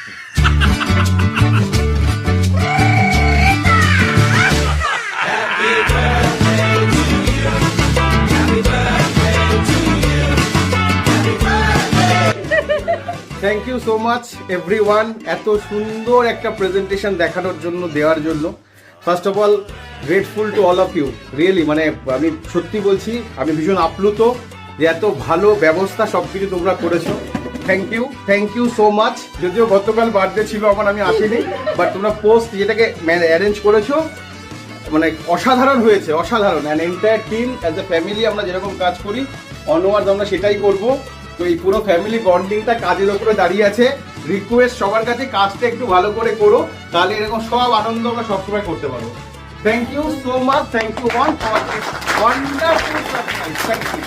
Thank you so much everyone, এত সুন্দর একটা প্রেজেন্টেশন দেখানোর জন্য, দেওয়ার জন্য। First of all grateful to all of you, really, মানে আমি সত্যি বলছি, আমি ভীষণ আপ্লুত যে এত ভালো ব্যবস্থা সব কিছু তোমরা করেছো। Thank you so much. যদিও গতকাল বার্থডে ছিল আমার, আমি আসিনি, বাট তোমরা পোস্ট যেটাকে অ্যারেঞ্জ করেছো মানে অসাধারণ হয়েছে, অসাধারণ। And entire team as a family আমরা যেরকম কাজ করি অনওয়ার্ড আমরা সেটাই করব। তো এই পুরো ফ্যামিলি বন্ডিংটা কাজের ওপরে দাঁড়িয়ে আছে। রিকোয়েস্ট সবার কাছে, কাজটা একটু ভালো করে করো, তাহলে এরকম সব আনন্দ আমরা সবসময় করতে পারবো। Thank you so much, thank you one for this wonderful surprise. Thank you.